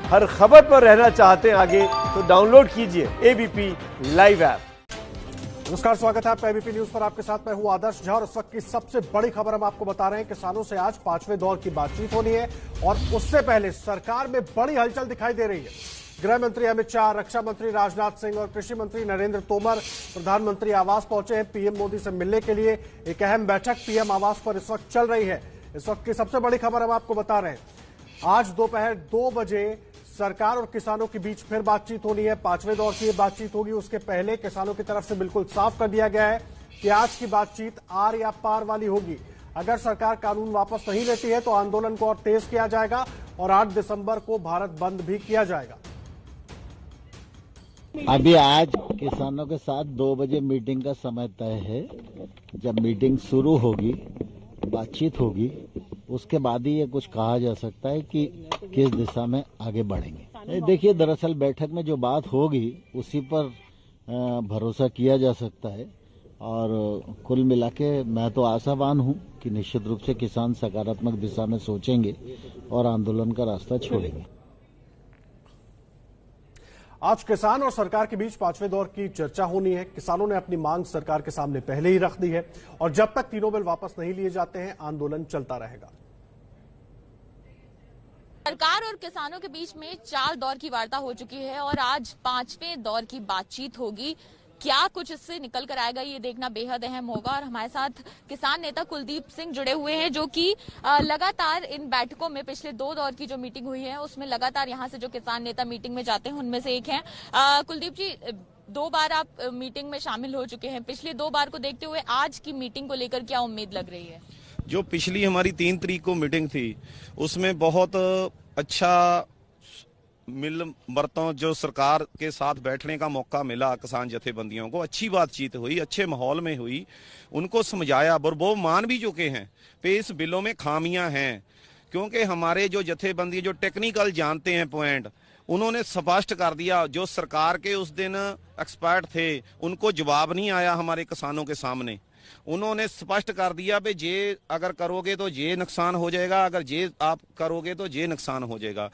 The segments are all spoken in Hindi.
हर खबर पर रहना चाहते हैं आगे तो डाउनलोड कीजिए एबीपी लाइव ऐप। नमस्कार, स्वागत है आपका एबीपी न्यूज पर। आपके साथ मैं हूं आदर्श झा और इस वक्त की सबसे बड़ी खबर हम आपको बता रहे हैं। किसानों से आज 5वें दौर की बातचीत होनी है और उससे पहले सरकार में बड़ी हलचल दिखाई दे रही है। गृह मंत्री अमित शाह, रक्षा मंत्री राजनाथ सिंह और कृषि मंत्री नरेंद्र तोमर प्रधानमंत्री आवास पहुंचे हैं पीएम मोदी से मिलने के लिए। एक अहम बैठक पीएम आवास पर इस वक्त चल रही है। इस वक्त की सबसे बड़ी खबर हम आपको बता रहे हैं। आज दोपहर 2 बजे सरकार और किसानों के बीच फिर बातचीत होनी है। 5वें दौर की बातचीत होगी। उसके पहले किसानों की तरफ से बिल्कुल साफ कर दिया गया है कि आज की बातचीत आर या पार वाली होगी। अगर सरकार कानून वापस नहीं लेती है तो आंदोलन को और तेज किया जाएगा और 8 दिसंबर को भारत बंद भी किया जाएगा। अभी आज किसानों के साथ 2 बजे मीटिंग का समय तय है। जब मीटिंग शुरू होगी, बातचीत होगी, उसके बाद ही ये कुछ कहा जा सकता है कि किस दिशा में आगे बढ़ेंगे। देखिए, दरअसल बैठक में जो बात होगी उसी पर भरोसा किया जा सकता है और कुल मिला के मैं तो आशावान हूं कि निश्चित रूप से किसान सकारात्मक दिशा में सोचेंगे और आंदोलन का रास्ता छोड़ेंगे। आज किसान और सरकार के बीच 5वें दौर की चर्चा होनी है। किसानों ने अपनी मांग सरकार के सामने पहले ही रख दी है और जब तक तीनों बिल वापस नहीं लिए जाते हैं आंदोलन चलता रहेगा। सरकार और किसानों के बीच में 4 दौर की वार्ता हो चुकी है और आज 5वें दौर की बातचीत होगी। क्या कुछ इससे निकल कर आएगा ये देखना बेहद अहम होगा। और हमारे साथ किसान नेता कुलदीप सिंह जुड़े हुए हैं जो कि लगातार इन बैठकों में पिछले 2 दौर की जो मीटिंग हुई है उसमें लगातार यहाँ से जो किसान नेता मीटिंग में जाते हैं उनमें से एक हैं। कुलदीप जी, 2 बार आप मीटिंग में शामिल हो चुके हैं। पिछले 2 बार को देखते हुए आज की मीटिंग को लेकर क्या उम्मीद लग रही है? जो पिछली हमारी 3 तारीख को मीटिंग थी उसमें बहुत अच्छा मिल बरतों जो सरकार के साथ बैठने का मौका मिला किसान जथेबंदियों को। अच्छी बातचीत हुई, अच्छे माहौल में हुई, उनको समझाया और वो मान भी चुके हैं कि इस बिलों में खामियां हैं। क्योंकि हमारे जो जथेबंदी जो टेक्निकल जानते हैं पॉइंट, उन्होंने स्पष्ट कर दिया। जो सरकार के उस दिन एक्सपर्ट थे उनको जवाब नहीं आया हमारे किसानों के सामने। उन्होंने स्पष्ट कर दिया भी ये अगर करोगे तो ये नुकसान हो जाएगा, अगर ये आप करोगे तो ये नुकसान हो जाएगा।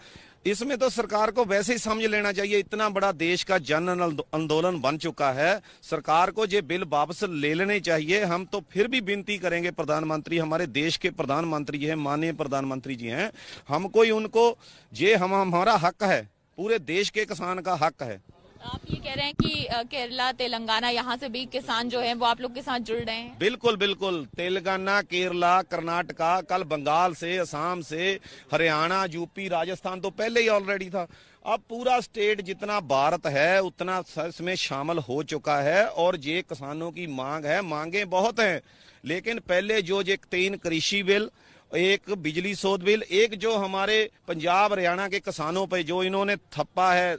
इसमें तो सरकार को वैसे ही समझ लेना चाहिए, इतना बड़ा देश का जन आंदोलन बन चुका है, सरकार को ये बिल वापस ले लेने चाहिए। हम तो फिर भी विनती करेंगे, प्रधानमंत्री हमारे देश के प्रधानमंत्री हैं, माननीय प्रधानमंत्री जी हैं, हमको उनको ये हमारा हक है, पूरे देश के किसान का हक है। आप ये कह रहे हैं कि केरला, तेलंगाना, यहाँ से भी किसान जो हैं वो आप लोग के साथ जुड़ रहे हैं? बिल्कुल बिल्कुल, तेलंगाना, केरला, कर्नाटका, कल बंगाल से, असम से, हरियाणा, यूपी, राजस्थान तो पहले ही ऑलरेडी था। अब पूरा स्टेट जितना भारत है उतना इसमें शामिल हो चुका है और ये किसानों की मांग है। मांगे बहुत हैं, लेकिन पहले जो 3 कृषि बिल, एक बिजली शोध बिल, एक जो हमारे पंजाब हरियाणा के किसानों पे जो इन्होंने थप्पा है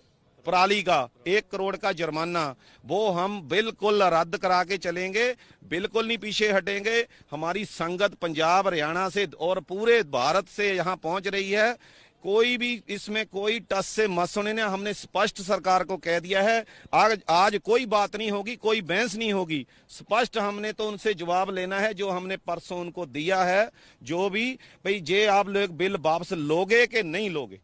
पराली का 1 करोड़ का जुर्माना, वो हम बिल्कुल रद्द करा के चलेंगे, बिल्कुल नहीं पीछे हटेंगे। हमारी संगत पंजाब हरियाणा से और पूरे भारत से यहाँ पहुंच रही है। कोई भी इसमें कोई टस से मत सुने। हमने स्पष्ट सरकार को कह दिया है आज कोई बात नहीं होगी, कोई बहस नहीं होगी। स्पष्ट हमने तो उनसे जवाब लेना है जो हमने परसों उनको दिया है, जो भी भाई ये आप लोग बिल वापस लोगे कि नहीं लोगे।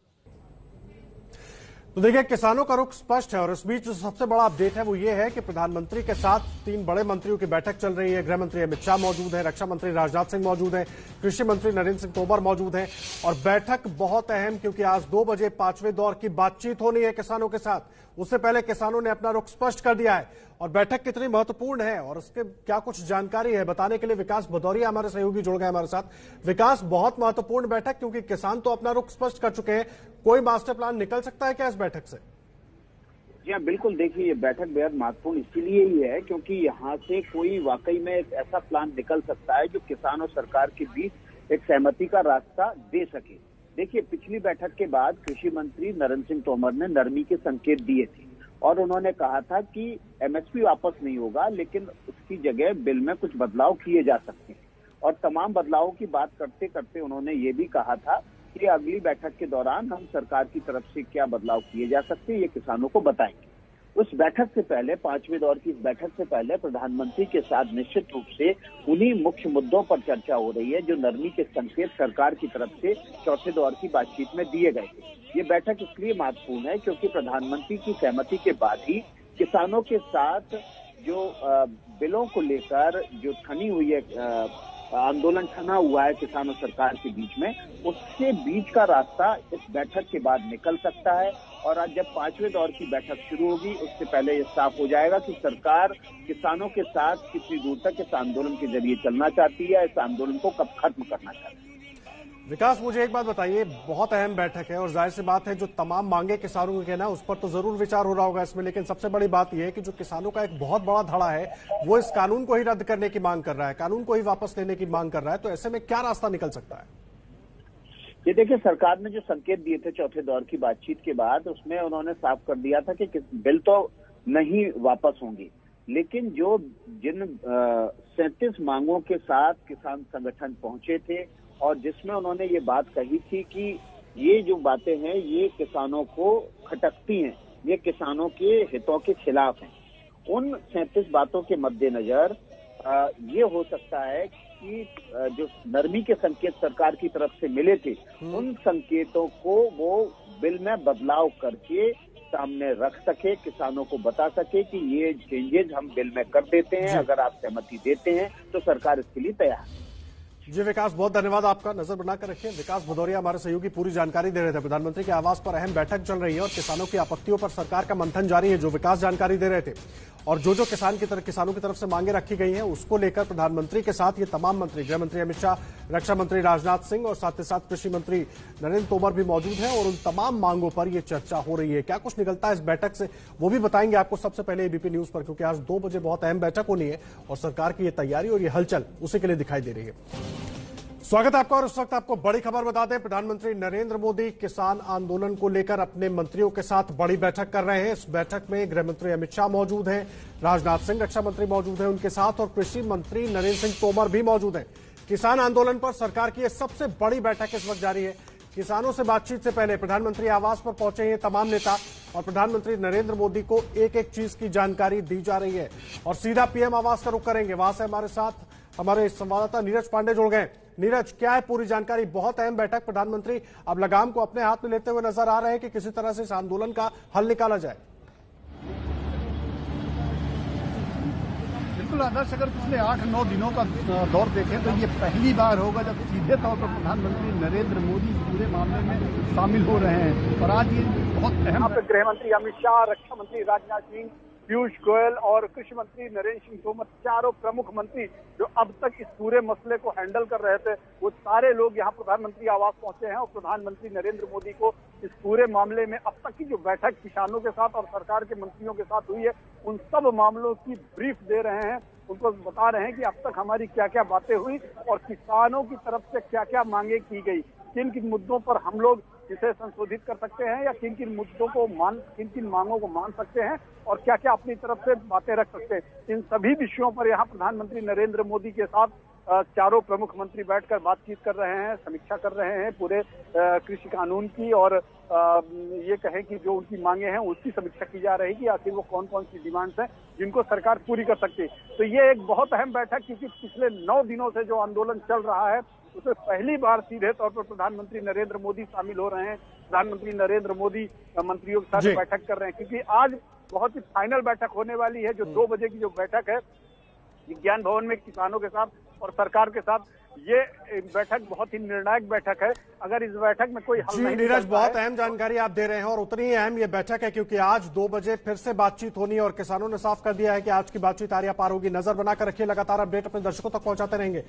तो देखिए, किसानों का रुख स्पष्ट है और इस बीच जो सबसे बड़ा अपडेट है वो ये है कि प्रधानमंत्री के साथ 3 बड़े मंत्रियों की बैठक चल रही है। गृह मंत्री अमित शाह मौजूद है, रक्षा मंत्री राजनाथ सिंह मौजूद है, कृषि मंत्री नरेंद्र सिंह तोमर मौजूद हैं और बैठक बहुत अहम क्योंकि आज 2 बजे 5वें दौर की बातचीत होनी है किसानों के साथ। उससे पहले किसानों ने अपना रुख स्पष्ट कर दिया है और बैठक कितनी महत्वपूर्ण है और उसके क्या कुछ जानकारी है बताने के लिए विकास भदौरिया हमारे सहयोगी जुड़ गए हमारे साथ। विकास, बहुत महत्वपूर्ण बैठक क्योंकि किसान तो अपना रुख स्पष्ट कर चुके हैं, कोई मास्टर प्लान निकल सकता है क्या इस बैठक से? जी हाँ, बिल्कुल। देखिए, ये बैठक बेहद महत्वपूर्ण इसीलिए ही है क्योंकि यहाँ से कोई वाकई में एक ऐसा प्लान निकल सकता है जो किसान और सरकार के बीच एक सहमति का रास्ता दे सके। देखिए, पिछली बैठक के बाद कृषि मंत्री नरेंद्र सिंह तोमर ने नरमी के संकेत दिए थे और उन्होंने कहा था कि एमएसपी वापस नहीं होगा, लेकिन उसकी जगह बिल में कुछ बदलाव किए जा सकते हैं। और तमाम बदलावों की बात करते करते उन्होंने ये भी कहा था कि अगली बैठक के दौरान हम सरकार की तरफ से क्या बदलाव किए जा सकते हैं ये किसानों को बताएंगे। उस बैठक से पहले, 5वें दौर की इस बैठक से पहले प्रधानमंत्री के साथ निश्चित रूप से उन्हीं मुख्य मुद्दों पर चर्चा हो रही है जो नरमी के संकेत सरकार की तरफ से चौथे दौर की बातचीत में दिए गए थे। ये बैठक इसलिए महत्वपूर्ण है क्योंकि प्रधानमंत्री की सहमति के बाद ही किसानों के साथ जो बिलों को लेकर जो ठनी हुई है, आंदोलन ठना हुआ है किसानों सरकार के बीच में, उसके बीच का रास्ता इस बैठक के बाद निकल सकता है। और आज जब 5वें दौर की बैठक शुरू होगी उससे पहले ये साफ हो जाएगा कि सरकार किसानों के साथ कितनी दूर तक इस आंदोलन के जरिए चलना चाहती है, इस आंदोलन को कब खत्म करना चाहती है। विकास, मुझे एक बात बताइए, बहुत अहम बैठक है और जाहिर सी बात है जो तमाम मांगे किसानों के ना उस पर तो जरूर विचार हो रहा होगा इसमें, लेकिन सबसे बड़ी बात यह है कि जो किसानों का एक बहुत बड़ा धड़ा है वो इस कानून को ही रद्द करने की मांग कर रहा है, कानून को ही वापस लेने की मांग कर रहा है। तो ऐसे में क्या रास्ता निकल सकता है? ये देखिए, सरकार ने जो संकेत दिए थे चौथे दौर की बातचीत के बाद, उसमें उन्होंने साफ कर दिया था कि बिल तो नहीं वापस होंगी, लेकिन जो जिन 37 मांगों के साथ किसान संगठन पहुंचे थे और जिसमें उन्होंने ये बात कही थी कि ये जो बातें हैं ये किसानों को खटकती हैं, ये किसानों के हितों के खिलाफ हैं, उन 37 बातों के मद्देनजर ये हो सकता है कि जो नरमी के संकेत सरकार की तरफ से मिले थे उन संकेतों को वो बिल में बदलाव करके सामने रख सके, किसानों को बता सके कि ये चेंजेस हम बिल में कर देते हैं, अगर आप सहमति देते हैं तो सरकार इसके लिए तैयार है। जी विकास, बहुत धन्यवाद आपका, नजर बनाकर रखिए। विकास भदौरिया हमारे सहयोगी पूरी जानकारी दे रहे थे। प्रधानमंत्री के आवास पर अहम बैठक चल रही है और किसानों की आपत्तियों पर सरकार का मंथन जारी है, जो विकास जानकारी दे रहे थे। और जो किसानों की तरफ से मांगे रखी गई हैं उसको लेकर प्रधानमंत्री के साथ ये तमाम मंत्री, गृह मंत्री अमित शाह, रक्षा मंत्री राजनाथ सिंह और साथ ही साथ कृषि मंत्री नरेंद्र तोमर भी मौजूद हैं और उन तमाम मांगों पर यह चर्चा हो रही है। क्या कुछ निकलता है इस बैठक से वो भी बताएंगे आपको सबसे पहले एबीपी न्यूज पर, क्योंकि आज 2 बजे बहुत अहम बैठक होनी है और सरकार की ये तैयारी और ये हलचल उसी के लिए दिखाई दे रही है। स्वागत है आपका और इस वक्त आपको बड़ी खबर बता दें, प्रधानमंत्री नरेंद्र मोदी किसान आंदोलन को लेकर अपने मंत्रियों के साथ बड़ी बैठक कर रहे हैं। इस बैठक में गृह मंत्री अमित शाह मौजूद हैं, राजनाथ सिंह रक्षा मंत्री मौजूद हैं उनके साथ और कृषि मंत्री नरेंद्र सिंह तोमर भी मौजूद हैं। किसान आंदोलन पर सरकार की यह सबसे बड़ी बैठक इस वक्त जारी है। किसानों से बातचीत से पहले प्रधानमंत्री आवास पर पहुंचे हैं तमाम नेता और प्रधानमंत्री नरेंद्र मोदी को एक एक चीज की जानकारी दी जा रही है और सीधा पीएम आवास का रुख करेंगे। वहां से हमारे साथ हमारे संवाददाता नीरज पांडे जुड़ गए। नीरज, क्या है पूरी जानकारी? बहुत अहम बैठक, प्रधानमंत्री अब लगाम को अपने हाथ में लेते हुए नजर आ रहे हैं कि किसी तरह से इस आंदोलन का हल निकाला जाए। बिल्कुल आदर्श, अगर पिछले 8-9 दिनों का दौर देखें तो ये पहली बार होगा जब सीधे तौर पर प्रधानमंत्री नरेंद्र मोदी पूरे मामले में शामिल हो रहे हैं और आज ये बहुत अहम। गृह मंत्री अमित शाह, रक्षा मंत्री राजनाथ सिंह, पीयूष गोयल और कृषि मंत्री नरेंद्र सिंह तोमर, चारों प्रमुख मंत्री जो अब तक इस पूरे मसले को हैंडल कर रहे थे, वो सारे लोग यहाँ प्रधानमंत्री आवास पहुंचे हैं और प्रधानमंत्री नरेंद्र मोदी को इस पूरे मामले में अब तक की जो बैठक किसानों के साथ और सरकार के मंत्रियों के साथ हुई है उन सब मामलों की ब्रीफ दे रहे हैं। उनको बता रहे हैं कि अब तक हमारी क्या क्या बातें हुई और किसानों की तरफ से क्या क्या मांगे की गई, किन किन मुद्दों पर हम लोग इसे संशोधित कर सकते हैं या किन किन मुद्दों को किन किन मांगों को मान सकते हैं और क्या क्या अपनी तरफ से बातें रख सकते हैं। इन सभी विषयों पर यहाँ प्रधानमंत्री नरेंद्र मोदी के साथ चारों प्रमुख मंत्री बैठकर बातचीत कर रहे हैं, समीक्षा कर रहे हैं पूरे कृषि कानून की और ये कहें कि जो उनकी मांगे हैं उसकी समीक्षा की जा रही है कि आखिर वो कौन कौन सी डिमांड्स हैं जिनको सरकार पूरी कर सकती है। तो ये एक बहुत अहम बैठक, क्योंकि पिछले 9 दिनों से जो आंदोलन चल रहा है उसमें पहली बार सीधे तौर पर प्रधानमंत्री नरेंद्र मोदी शामिल हो रहे हैं। प्रधानमंत्री नरेंद्र मोदी मंत्रियों के साथ बैठक कर रहे हैं, क्योंकि आज बहुत ही फाइनल बैठक होने वाली है। जो 2 बजे की जो बैठक है विज्ञान भवन में किसानों के साथ और सरकार के साथ, ये बैठक बहुत ही निर्णायक बैठक है। अगर इस बैठक में कोई हल नहीं, नीरज, बहुत अहम जानकारी आप दे रहे हैं और उतनी ही अहम ये बैठक है क्योंकि आज 2 बजे फिर से बातचीत होनी है और किसानों ने साफ कर दिया है कि आज की बातचीत आरिया पार होगी। नजर बनाकर रखिए, लगातार अपडेट अपने दर्शकों तक पहुंचाते रहेंगे।